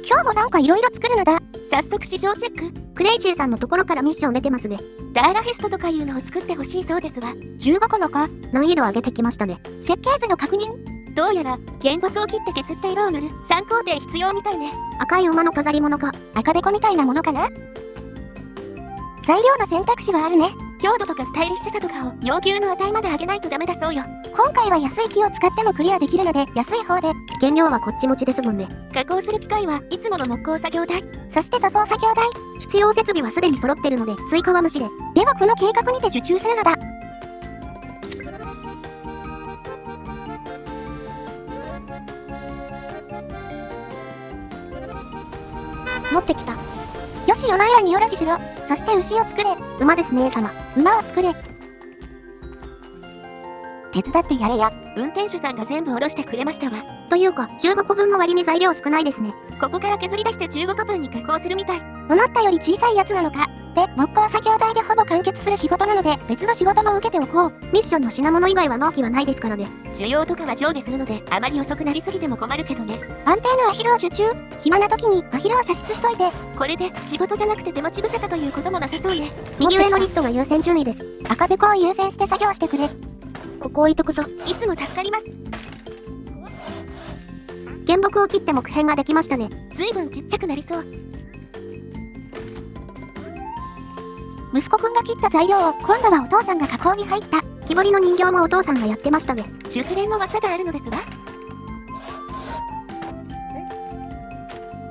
今日もなんか色々作るのだ。早速市場チェック。クレイジーさんのところからミッション出てますね。ダーラフェストとかいうのを作ってほしいそうですわ。15個のか。難易度上げてきましたね。設計図の確認。どうやら原木を切って削った色を塗る3工程必要みたいね。赤い馬の飾り物か。赤べこみたいなものかな。材料の選択肢はあるね。強度とかスタイリッシュさとかを要求の値まで上げないとダメだそうよ。今回は安い木を使ってもクリアできるので安い方で。原料はこっち持ちですもんね。加工する機械はいつもの木工作業台。そして塗装作業台。必要設備はすでに揃ってるので追加は無視で。ではこの計画にて受注するのだ。持ってきた。よし、お前らによろししろ。そして牛を作れ。馬ですね様。馬を作れ。手伝ってやれや。運転手さんが全部下ろしてくれましたわ。というか15個分の割に材料少ないですね。ここから削り出して15個分に加工するみたい。思ったより小さいやつなのか。で、木工作業台でほぼ完結する仕事なので別の仕事も受けておこう。ミッションの品物以外は納期はないですからね。需要とかは上下するのであまり遅くなりすぎても困るけどね。安定のアヒルを受注。暇な時にアヒルを射出しといて。これで仕事がなくて手持ち無沙汰ということもなさそうね。右上のリストが優先順位です。赤べこを優先して作業してくれ。ここ置いとくぞ。いつも助かります。原木を切って木片ができましたね。ずいぶんちっちゃくなりそう。息子くんが切った材料を今度はお父さんが加工に入った。木彫りの人形もお父さんがやってましたね。熟練の技があるのですわ。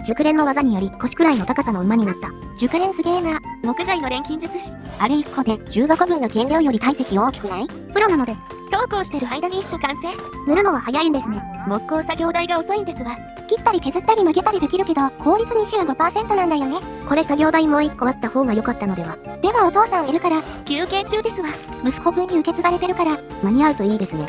熟練の技により腰くらいの高さの馬になった。熟練すげえな。木材の錬金術師。あれ1個で15個分の原料より体積大きくない？プロなのでそうこうしてる間に1個完成。塗るのは早いんですね。木工作業台が遅いんですわ。切ったり削ったり曲げたりできるけど効率 25% なんだよね。これ作業台もう1個あった方が良かったのでは。でもお父さんいるから休憩中ですわ。息子くんに受け継がれてるから間に合うといいですね。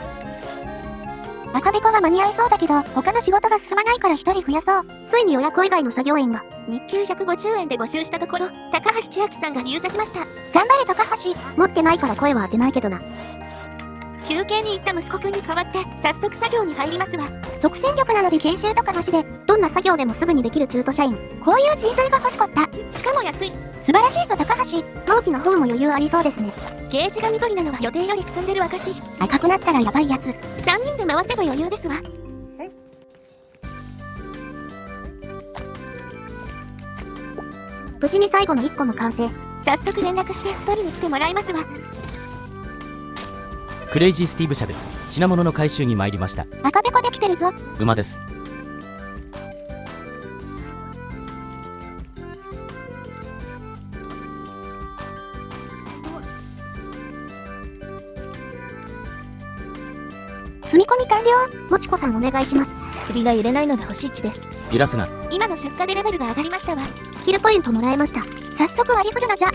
赤べこは間に合いそうだけど他の仕事が進まないから1人増やそう。ついに親子以外の作業員が日給150円で募集したところ高橋千秋さんが入社しました。頑張れ高橋。持ってないから声は当てないけどな。休憩に行った息子くんに代わって早速作業に入りますわ。即戦力なので研修とかなしでどんな作業でもすぐにできる中途社員。こういう人材が欲しかった。しかも安い。素晴らしいぞ高橋。納期の方も余裕ありそうですね。ゲージが緑なのは予定より進んでる証。赤くなったらヤバいやつ。3人で回せば余裕ですわ。無事に最後の1個の完成。早速連絡して取りに来てもらいますわ。クレイジースティーブ社です。品物の回収に参りました。赤べこできてるぞ。馬です。積み込み完了。もちこさんお願いします。首が揺れないので星1です。揺らすな。今の出荷でレベルが上がりましたわ。スキルポイントもらえました。早速割り振るのじゃ。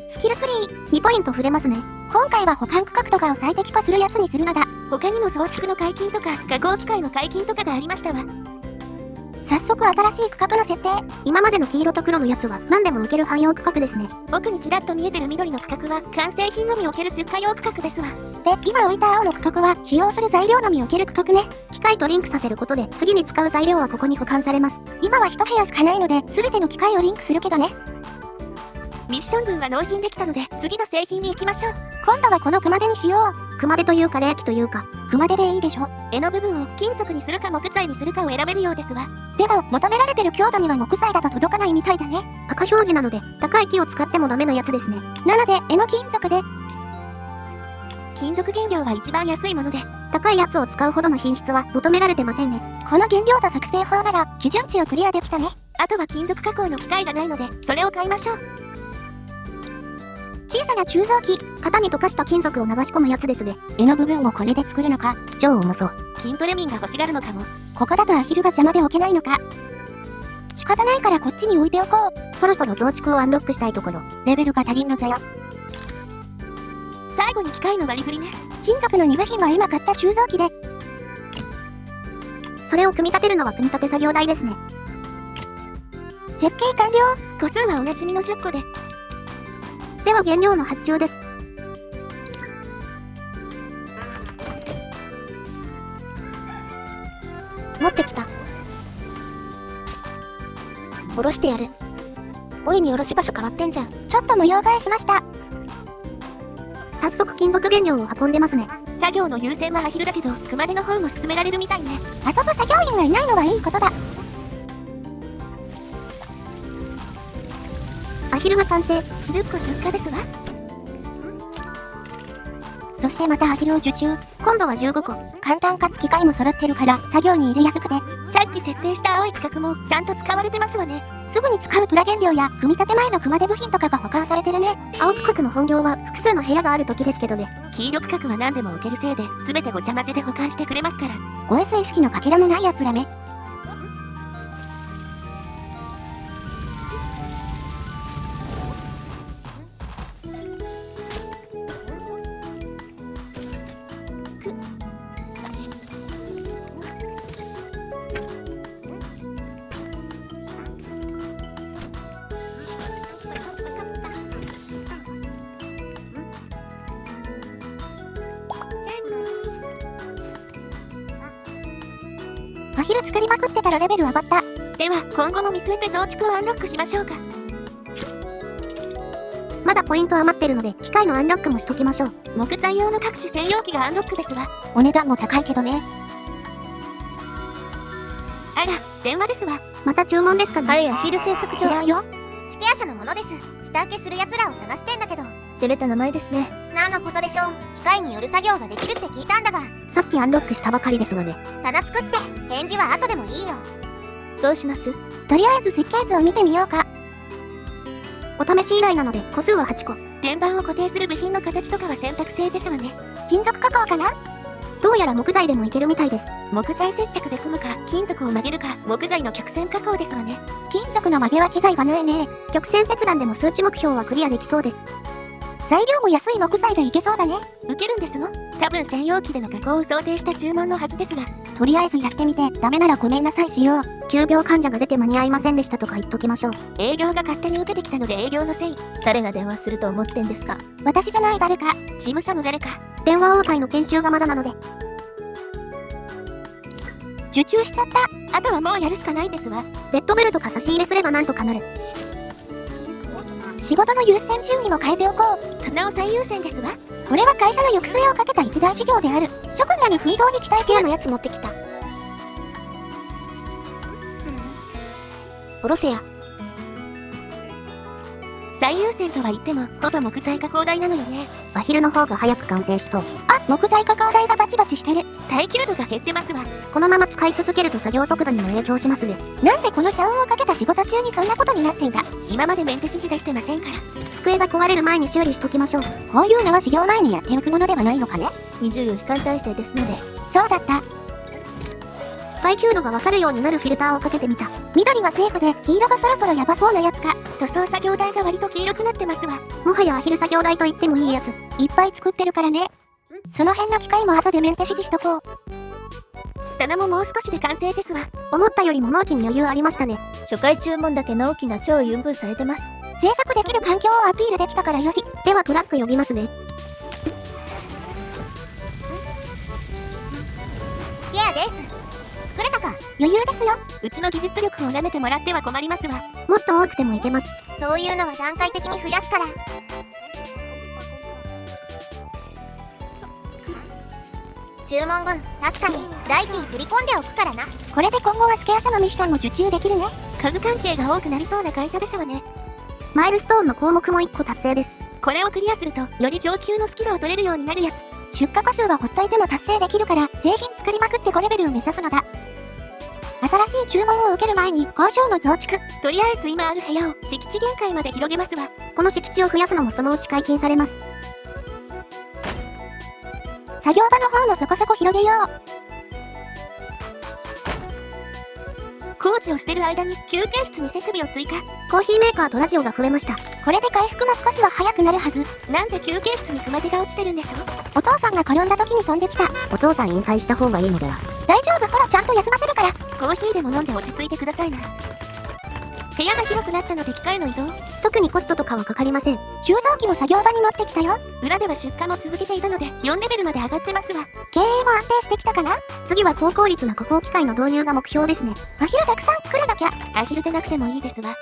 スキルツリー2ポイント触れますね。今回は保管区画とかを最適化するやつにするのだ。他にも増築の解禁とか加工機械の解禁とかがありましたわ。早速新しい区画の設定。今までの黄色と黒のやつは何でも受ける汎用区画ですね。奥にちらっと見えてる緑の区画は完成品のみ置ける出荷用区画ですわ。で、今置いた青の区画は使用する材料のみ置ける区画ね。機械とリンクさせることで次に使う材料はここに保管されます。今は1部屋しかないので全ての機械をリンクするけどね。ミッション分は納品できたので次の製品に行きましょう。今度はこの熊手にしよう。熊手というか冷気というか熊手でいいでしょ。柄の部分を金属にするか木材にするかを選べるようですわ。でも求められてる強度には木材だと届かないみたいだね。赤表示なので高い木を使ってもダメなやつですね。なので柄の金属で。金属原料は一番安いもので高いやつを使うほどの品質は求められてませんね。この原料と作成法なら基準値をクリアできたね。あとは金属加工の機械がないのでそれを買いましょう。小さな鋳造機。型に溶かした金属を流し込むやつですね。柄の部分をこれで作るのか。超重そう。筋トレ民が欲しがるのかも。ここだとアヒルが邪魔で置けないのか。仕方ないからこっちに置いておこう。そろそろ増築をアンロックしたいところ。レベルが足りんのじゃよ。最後に機械の割り振りね。金属の2部品は今買った鋳造機で。それを組み立てるのは組み立て作業台ですね。設計完了。個数はおなじみの10個で。では原料の発注です。持ってきた。下ろしてやる。おいに下ろし場所変わってんじゃん。ちょっと模様替えしました。早速金属原料を運んでますね。作業の優先はアヒルだけど、熊手の方も進められるみたいね。遊ぶ作業員がいないのはいいことだ。アヒルが完成。10個出荷ですわ。そしてまたアヒルを受注。今度は15個。簡単かつ機械も揃ってるから作業に入れやすくて、さっき設定した青い区画もちゃんと使われてますわね。すぐに使うプラ原料や組み立て前の熊手部品とかが保管されてるね。青区画の本業は複数の部屋がある時ですけどね。黄色区画は何でも置けるせいで、全てごちゃ混ぜで保管してくれますから。 5S 意識のかけらもないやつらね。アヒル作りまくってたらレベル上がった。では今後も見据えて増築をアンロックしましょうか。まだポイント余ってるので機械のアンロックもしときましょう。木材用の各種専用機がアンロックですわ。お値段も高いけどね。あら、電話ですわ。また注文ですかね。はい、アヒル製作所。違うよ。スケア社のものです。下請けする奴らを探してんだけど。攻めた名前ですね。何のことでしょう。機械による作業ができるって聞いたんだが。さっきアンロックしたばかりですがね。棚作って返事は後でもいいよ。どうします？とりあえず設計図を見てみようか。お試し依頼なので個数は8個。天板を固定する部品の形とかは選択制ですわね。金属加工かな。どうやら木材でもいけるみたいです。木材接着で組むか、金属を曲げるか、木材の曲線加工ですわね。金属の曲げは機材がないね。曲線切断でも数値目標はクリアできそうです。材料も安い木材でいけそうだね。受けるんですの？多分専用機での加工を想定した注文のはずですが。とりあえずやってみて、ダメならごめんなさいしよう。急病患者が出て間に合いませんでしたとか言っときましょう。営業が勝手に受けてきたので営業のせい。誰が電話すると思ってんですか？私じゃない誰か。事務所の誰か。電話応対の研修がまだなので。受注しちゃった。あとはもうやるしかないんですわ。レッドベルとか差し入れすればなんとかなる。仕事の優先順位も変えておこう。棚を最優先ですわ。これは会社の行く末をかけた一大事業である。諸君らに奮闘に期待せよ。のやつ持ってきた。おろせや。最優先とは言っても、ほぼ木材加工台なのよね。アヒルの方が早く完成しそう。あ、木材加工台がバチバチしてる。耐久度が減ってますわ。このまま使い続けると作業速度にも影響しますね。なんでこの社運をかけた仕事中にそんなことになってんだ。今までメンテ指示出してませんから。机が壊れる前に修理しときましょう。こういうのは始業前にやっておくものではないのかね。24時間体制ですので。そうだった。耐久度がわかるようになるフィルターをかけてみた。緑がセーフで黄色がそろそろやばそうなやつか。塗装作業台が割と黄色くなってますわ。もはやアヒル作業台と言ってもいいやつ。いっぱい作ってるからね。その辺の機械も後でメンテ指示しとこう。棚ももう少しで完成ですわ。思ったよりも納期に余裕ありましたね。初回注文だけ納期が超優遇されてます。制作できる環境をアピールできたからよし。ではトラック呼びますね。スケアです。作れたか。余裕ですよ。うちの技術力を舐めてもらっては困りますわ。もっと多くてもいけます。そういうのは段階的に増やすから。注文分、確かに代金振り込んでおくからな。これで今後はスケア社のミッションも受注できるね。家具関係が多くなりそうな会社ですわね。マイルストーンの項目も1個達成です。これをクリアすると、より上級のスキルを取れるようになるやつ。出荷個数はほっといても達成できるから、製品作りまくって5レベルを目指すのだ。新しい注文を受ける前に工場の増築。とりあえず今ある部屋を敷地限界まで広げますわ。この敷地を増やすのもそのうち解禁されます。作業場の方もそこそこ広げよう。工事をしてる間に休憩室に設備を追加。コーヒーメーカーとラジオが増えました。これで回復も少しは早くなるはず。なんで休憩室に熊手が落ちてるんでしょう。お父さんが転んだ時に飛んできた。お父さん引退した方がいいのでは。大丈夫、ほらちゃんと休ませるから。コーヒーでも飲んで落ち着いてくださいな。部屋が広くなったので機械の移動。特にコストとかはかかりません。収蔵機も作業場に持ってきたよ。裏では出荷も続けていたので4レベルまで上がってますわ。経営も安定してきたかな。次は高効率な加工機械の導入が目標ですね。アヒルたくさん作らなきゃ。アヒルでなくてもいいですわ。